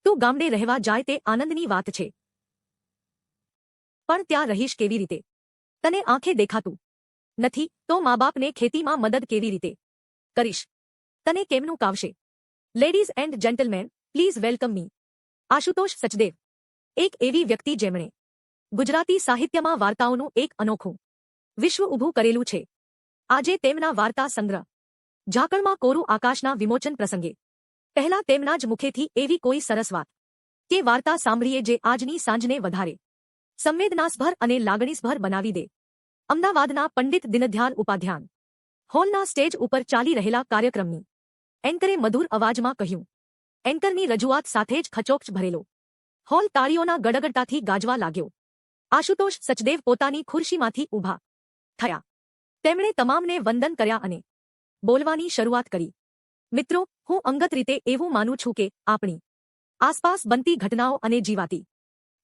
તું ગામડે રહેવા જાય તે આનંદની વાત છે, પણ ત્યાં રહીશ કેવી રીતે? તને આંખે દેખાતું નથી તો મા બાપને ખેતીમાં મદદ કેવી રીતે કરીશ? તને કેમનું કાવશે? Ladies and gentlemen, please welcome me Ashutosh Sachdev, એક એવી વ્યક્તિ જેમણે ગુજરાતી સાહિત્યમાં વાર્તાઓનું એક અનોખું વિશ્વ ઊભું કરેલું છે. આજે તેમના વાર્તા સંગ્રહ ઝાકળમાં કોરું આકાશના વિમોચન પ્રસંગે પહેલા તેમના જ મુખેથી એવી કોઈ સરસ વાત કે વાર્તા સાંભળીએ જે આજની સાંજને વધારે સંવેદનાસભર અને લાગણીસભર બનાવી દે. અમદાવાદના પંડિત દીનદયાળ ઉપાધ્યાય હોલના સ્ટેજ ઉપર ચાલી રહેલા કાર્યક્રમની એન્કરે મધુર અવાજમાં કહ્યું. એન્કરની રજૂઆત સાથે જ ખચોખચ ભરેલો હોલ તાળીઓના ગડગડાટથી ગાજવા લાગ્યો. આશુતોષ સચદેવ પોતાની ખુરશીમાંથી ઊભા થયા. તેમણે તમામને વંદન કર્યા અને બોલવાની શરૂઆત કરી. મિત્રો, હું અંગત રીતે એવું માનું છું કે આપણી આસપાસ બનતી ઘટનાઓ અને જીવાતી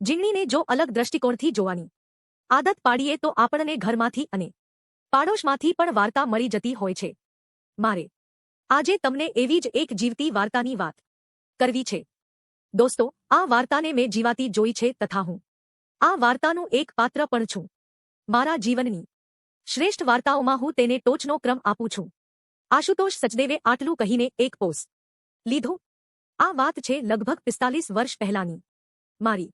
જીંગણીને જો અલગ દ્રષ્ટિકોણથી જોવાની આદત પાડીએ તો આપણને ઘરમાંથી અને પાડોશમાંથી પણ વાર્તા મળી જતી હોય છે. મારે આજે તમને એવી જ એક જીવતી વાર્તાની વાત કરવી છે. દોસ્તો, આ વાર્તાને મેં જીવાતી જોઈ છે તથા હું આ વાર્તાનું એક પાત્ર પણ છું. મારા જીવનની શ્રેષ્ઠ વાર્તાઓમાં હું તેને ટોચનો ક્રમ આપું છું. આશુતોષ સચદેવે આટલું કહીને એક પોઝ લીધો. આ વાત છે લગભગ 45 વર્ષ પહેલાની. મારી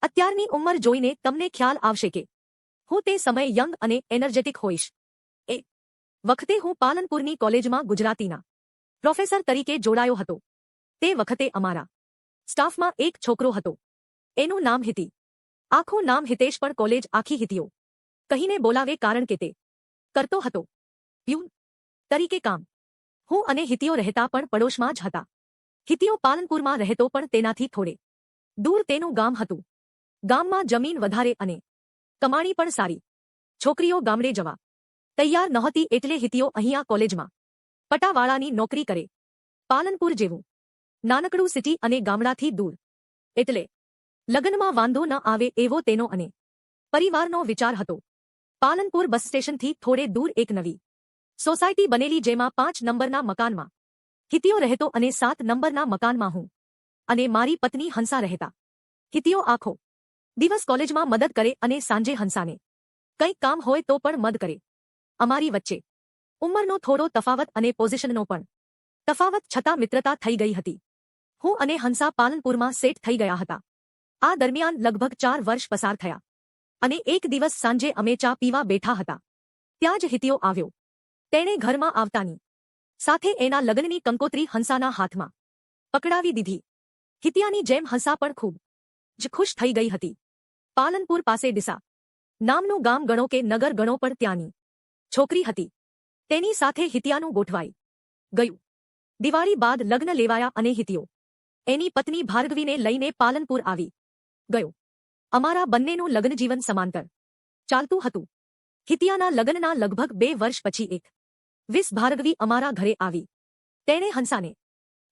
અત્યારની ઉંમર જોઈને તમને ખ્યાલ આવશે કે હું તે સમયે યંગ અને એનર્જેટિક હોઈશ. એ વખતે હું પાલનપુરની કોલેજમાં ગુજરાતીના પ્રોફેસર તરીકે જોડાયો હતો. તે વખતે અમારા સ્ટાફમાં એક છોકરો હતો. એનું નામ હિતી. આખું નામ હિતેશ, પણ કોલેજ આખી હિતીઓ કહીને બોલાવે કારણ કે તે કરતો હતો પ્યુન તરીકે કામ. હું અને હિતીઓ રહેતા પણ પડોશમાં જ હતા. હિતીઓ પાલનપુરમાં રહેતો પણ તેનાથી થોડે દૂર તેનું ગામ હતું. ગામમાં જમીન વધારે અને કમાણી પણ સારી. છોકરીઓ ગામડે જવા તૈયાર નહોતી એટલે હિતીઓ અહીંયા કોલેજમાં પટાવાળાની નોકરી કરે. પાલનપુર જેવું નાનકડું સિટી અને ગામડાથી દૂર એટલે લગ્નમાં વાંધો ન આવે એવો તેનો અને પરિવારનો વિચાર હતો. પાલનપુર બસ સ્ટેશનથી થોડે દૂર એક નવી સોસાયટી બનેલી જેમાં 5 નંબરના મકાનમાં હિતીઓ રહેતો અને 7 નંબરના મકાનમાં હું અને મારી પત્ની હંસા રહેતા. હિતીઓ આખો દિવસ કોલેજમાં મદદ કરે અને સાંજે હંસાને કંઈક કામ હોય તો પણ મદદ કરે. અમારી વચ્ચે ઉંમરનો થોડો તફાવત અને પોઝિશનનો પણ તફાવત છતાં મિત્રતા થઈ ગઈ હતી. હું અને હંસા પાલનપુરમાં સેટ થઈ ગયા હતા. આ દરમિયાન લગભગ 4 વર્ષ પસાર થયા અને એક દિવસ સાંજે અમે ચા પીવા બેઠા હતા. ત્યાં જ હિતીઓ આવ્યો. તેણે ઘરમાં આવતાની સાથે એના લગ્નની કંકોત્રી હંસાના હાથમાં પકડાવી દીધી. હિતિયાની જેમ હંસા પણ ખૂબ જ ખુશ થઈ ગઈ હતી. પાલનપુર પાસે ડીસા નામનું ગામ ગણો કે નગર ગણો પણ ત્યાંની છોકરી હતી. તેની સાથે હિતિયાનું ગોઠવાઈ ગયું. દિવાળી બાદ લગ્ન લેવાયા અને હિતિયો એની પત્ની ભાર્ગવીને લઈને પાલનપુર આવી ગયો. અમારા બંનેનું લગ્નજીવન સમાંતર ચાલતું હતું. હિતિયાના લગ્નના લગભગ 2 વર્ષ પછી એક વિસ ભાર્ગવી અમારા ઘરે આવી. તેણે હંસાને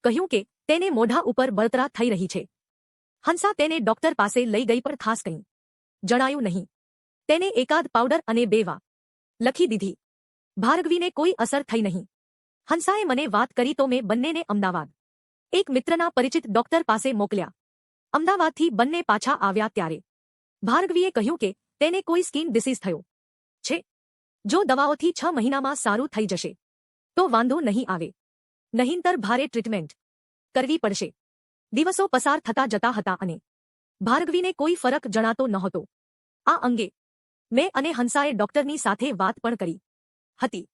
કહ્યું કે તેને મોઢા ઉપર બળતરા થઈ રહી છે. હંસા તેને ડોક્ટર પાસે લઈ ગઈ પણ ખાસ કંઈ જણાયું નહીં. તેને એકાદ પાવડર અને 2 વા લખી દીધી. ભાર્ગવીને કોઈ અસર થઈ નહીં. હંસાએ મને વાત કરી તો મેં બંનેને અમદાવાદ એક મિત્રના પરિચિત ડોક્ટર પાસે મોકલ્યા. અમદાવાદથી બંને પાછા આવ્યા ત્યારે ભાર્ગવીએ કહ્યું કે તેને કોઈ સ્કિન ડિસીઝ થયો છે. જો દવાઓથી 6 મહિનામાં સારું થઈ જશે તો વાંધો નહીં આવે, નહીંતર ભારે ટ્રીટમેન્ટ કરવી પડશે. દિવસો પસાર થતા જતા હતા અને ભાર્ગવીને કોઈ ફરક જણાતો નહોતો. આ અંગે મેં અને હંસાએ ડોક્ટરની સાથે વાત પણ કરી હતી.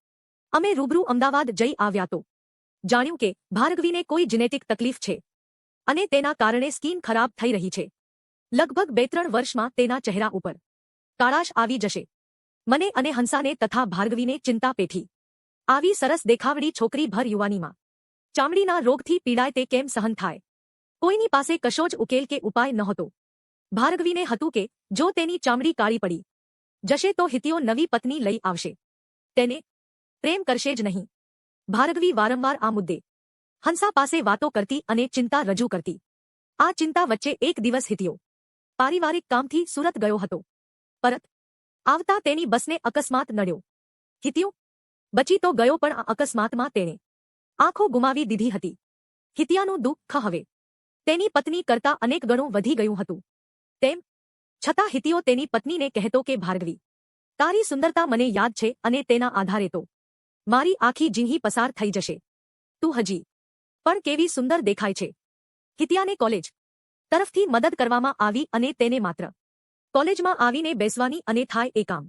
અમે રૂબરૂ અમદાવાદ જઈ આવ્યા તો જાણ્યું કે ભાર્ગવીને કોઈ જેનેટિક તકલીફ છે અને તેના કારણે સ્કિન ખરાબ થઈ રહી છે. લગભગ 2-3 વર્ષમાં તેના ચહેરા ઉપર કાળાશ આવી જશે. મને અને હંસાને તથા ભાર્ગવીને ચિંતા પેઠી આવી. સરસ દેખાવડી છોકરી ભર યુવાનીમાં ચામડીના રોગથી પીડાય તે કેમ સહન થાય? કોઈની પાસે કશો જ ઉકેલ કે ઉપાય નહોતો. ભાર્ગવીને હતું કે જો તેની ચામડી કાળી પડી જશે તો હિતિયો નવી પત્ની લઈ આવશે. તેને પ્રેમ કરશે જ નહીં. ભાર્ગવી વારંવાર આ મુદ્દે હંસા પાસે વાતો કરતી અને ચિંતા રજૂ કરતી. આ ચિંતા વચ્ચે એક દિવસ હિતિયો પારિવારિક કામથી સુરત ગયો હતો. પરત આવતા તેની બસને અકસ્માત નડ્યો. હિતિયો બચી તો ગયો પણ આ અકસ્માતમાં તેણે આંખો ગુમાવી દીધી હતી. હિતિયાનું દુઃખ હવે તેની પત્ની કરતાં અનેક ગણું વધી ગયું હતું. તેમ છતાં હિતિયો તેની પત્નીને કહેતો કે ભાર્ગવી, તારી સુંદરતા મને યાદ છે અને તેના આધારે તો મારી આખી જિંદગી પસાર થઈ જશે. તું હજી પણ કેવી સુંદર દેખાય છે. હિતિયાને કોલેજ તરફથી મદદ કરવામાં આવી અને તેને માત્ર કોલેજમાં આવીને બેસવાની અને થાય એ કામ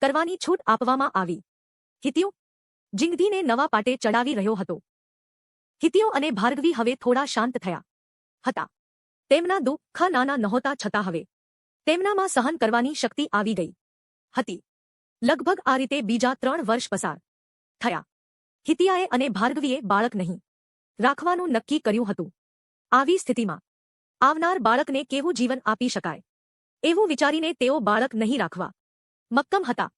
કરવાની છૂટ આપવામાં આવી. હિતિયો જિંદગીને નવા પાટે ચડાવી રહ્યો હતો. હિતિયો અને ભાર્ગવી હવે થોડા શાંત થયા હતા. તેમના દુઃખ નાના નહોતા છતાં હવે તેમનામાં સહન કરવાની શક્તિ આવી ગઈ હતી. લગભગ આ રીતે બીજા 3 વર્ષ પસાર થયા. હિતિયાએ અને ભાર્ગવીએ બાળક નહીં રાખવાનું નક્કી કર્યું હતું. આવી સ્થિતિમાં આવનાર બાળકને કેવું જીવન આપી શકાય એવું વિચારીને તેઓ બાળક નહીં રાખવા મક્કમ હતા.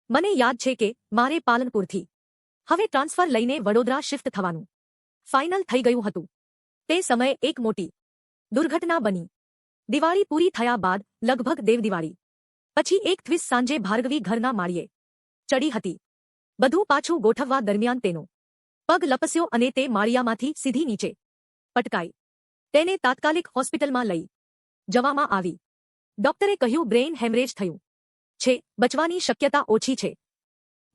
મને યાદ છે કે મારે પાલનપુરથી હવે ટ્રાન્સફર લઈને વડોદરા શિફ્ટ થવાનું ફાઇનલ થઈ ગયું હતું. તે સમયે એક મોટી દુર્ઘટના બની. દિવાળી પૂરી થયા બાદ લગભગ દેવદિવાળી પછી એક ટ્વિસ્ટ સાંજે ભાર્ગવી ઘરના માળીએ ચડી હતી. બધું પાછું ગોઠવવા દરમિયાન તેનો પગ લપસ્યો અને તે માળિયામાંથી સીધી નીચે પટકાઈ. તેને તાત્કાલિક હોસ્પિટલમાં લઈ જવામાં આવી. ડોક્ટરે કહ્યું બ્રેઇન હેમરેજ થયું છે, બચવાની શક્યતા ઓછી છે.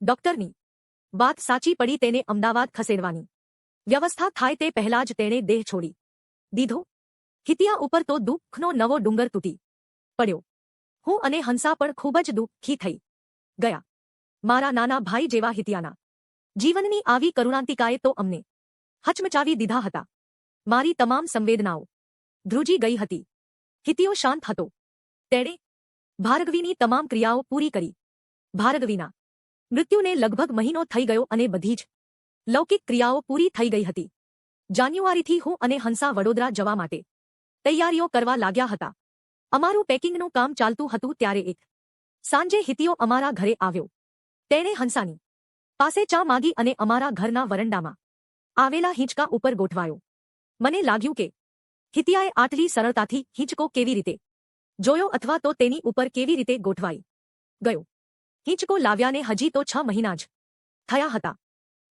ડોક્ટરની વાત સાચી પડી. તેને અમદાવાદ ખસેડવાની વ્યવસ્થા થાય તે પહેલા જ તેણે દેહ છોડી દીધો. હિતિયા ઉપર તો દુઃખનો નવો ડુંગર તૂટી પડ્યો. હું અને હંસા પણ ખૂબ જ દુઃખી થઈ ગયા. મારા નાના ભાઈ જેવા હિતિયાના જીવનની આવી કરુણાંતિકાએ તો અમને હચમચાવી દીધા હતા. મારી તમામ સંવેદનાઓ ધ્રુજી ગઈ હતી. હિતિયો શાંત હતો. તેણે ભાર્ગવીની તમામ ક્રિયાઓ પૂરી કરી. ભાર્ગવીના મૃત્યુને લગભગ મહિનો થઈ ગયો અને બધી જ લૌકિક ક્રિયાઓ પૂરી થઈ ગઈ હતી. જાન્યુઆરીથી હું અને હંસા વડોદરા જવા માટે તૈયારીઓ કરવા લાગ્યા હતા. અમારું પેકિંગનું કામ ચાલતું હતું ત્યારે એક સાંજે હિતિયો અમારા ઘરે આવ્યો. તેણે હંસાની પાસે ચા માગી અને અમારા ઘરના વરંડામાં આવેલા હિંચકા ઉપર ગોઠવાયો. મને લાગ્યું કે હિતિયાએ આટલી સરળતાથી હિંચકો કેવી રીતે જોયો અથવા તો તેની ઉપર કેવી રીતે ગોઠવાઈ ગયો. હિંચકો લાવ્યાને હજી તો 6 મહિના જ થયા હતા.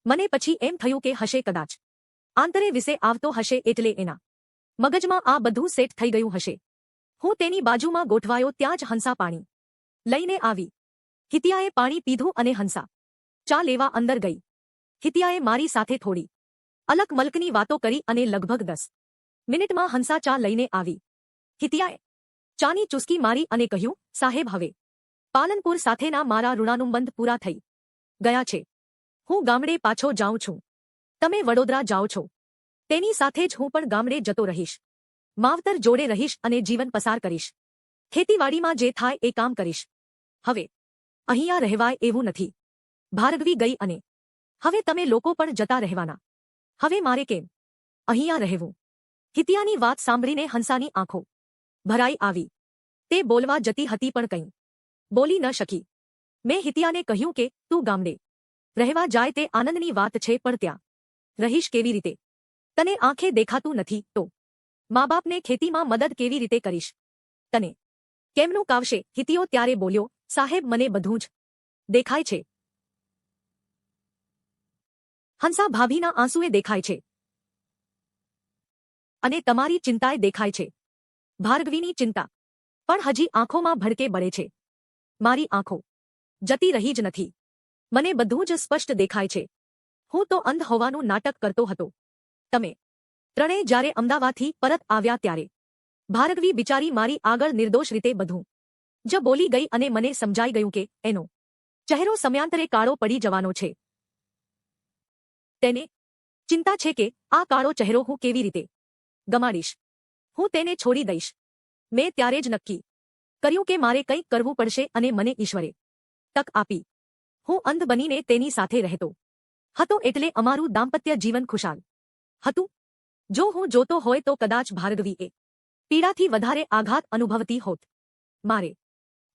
મને પછી એમ થયું કે હશે કદાચ આંતરે વિશે આવતો હશે એટલે એના મગજમાં આ બધું સેટ થઈ ગયું હશે. હું તેની બાજુમાં ગોઠવાયો ત્યાં જ હંસા પાણી લઈને આવી. હિતિયાએ પાણી પીધું અને હંસા ચા લેવા અંદર ગઈ. હિતિયાએ મારી સાથે થોડી અલગ મલકની વાતો કરી અને લગભગ 10 મિનિટમાં હંસા ચા લઈને આવી. હિતિયાએ ચાની ચુસ્કી મારી અને કહ્યું, સાહેબ હવે પાલનપુર સાથેના મારા ઋણાનુબંધ પૂરા થઈ ગયા છે. હું ગામડે પાછો જાઉં છું. તમે વડોદરા જાઓ છો. તેની સાથે જ હું પણ ગામડે જતો રહીશ. માવતર જોડે રહીશ અને જીવન પસાર કરીશ. ખેતીવાડીમાં જે થાય એ કામ કરીશ. હવે અહીંયા રહેવાય એવું નથી. ભાર્ગવી ગઈ અને હવે તમે લોકો પણ જતા રહેવાના. હવે મારે કેમ અહીંયા રહેવું? હિતિયાની વાત સાંભળીને હંસાની આંખો ભરાઈ આવી. તે બોલવા જતી હતી પણ કંઈ બોલી ન શકી. મેં હિતિયાને કહ્યું કે તું ગામડે રહેવા જાય તે આનંદની વાત છે પણ ત્યાં રહીશ કેવી રીતે? તને આંખે દેખાતું નથી તો મા બાપને ખેતીમાં મદદ કેવી રીતે કરીશ? તને કેમનું કાવશે? હિતિયો ત્યારે બોલ્યો, સાહેબ મને બધું જ દેખાય છે. હંસા ભાભીના આંસુએ દેખાય છે અને તમારી ચિંતાએ દેખાય છે. ભાર્ગવીની ચિંતા પણ હજી આંખોમાં ભડકે બળે છે. મારી આંખો જતી રહી જ નથી. મને બધું જ સ્પષ્ટ દેખાય છે. હું તો અંધ હોવાનું નાટક કરતો હતો. તમે ત્રણેય જ્યારે અમદાવાદથી પરત આવ્યા ત્યારે ભાર્ગવી બિચારી મારી આગળ નિર્દોષ રીતે બધું જ બોલી ગઈ અને મને સમજાઈ ગયું કે એનો ચહેરો સમયાંતરે કાળો પડી જવાનો છે. તેને ચિંતા છે કે આ કાળો ચહેરો હું કેવી રીતે ગમાડીશ. હું તેને છોડી દઈશ. મેં ત્યારે જ નક્કી કર્યું કે મારે કંઈક કરવું પડશે અને મને ઈશ્વરે તક આપી. હું અંધ બનીને તેની સાથે રહેતો હતો એટલે અમારું દાંપત્ય જીવન ખુશાલ હતું. જો હું જોતો હોય તો કદાચ ભાર્ગવી એ પીડાથી વધારે આઘાત અનુભવતી હોત. મારે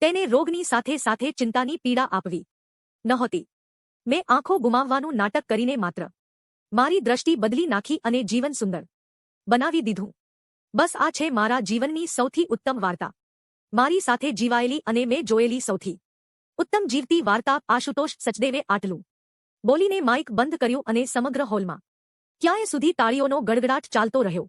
તેને રોગની સાથે સાથે ચિંતાની પીડા આપવી નહોતી. મેં આંખો ગુમાવવાનું નાટક કરીને માત્ર મારી દ્રષ્ટિ બદલી નાખી અને જીવન સુંદર બનાવી દીધું. બસ આ છે મારા જીવનની સૌથી ઉત્તમ વાર્તા. મારી સાથે જીવાયેલી અને મેં જોયેલી સૌથી ઉત્તમ જીવતી વાર્તા. આશુતોષ સચદેવે આટલું બોલીને માઇક બંધ કર્યું અને સમગ્ર હોલમાં ક્યાંય સુધી તાળીઓનો ગડગડાટ ચાલતો રહ્યો.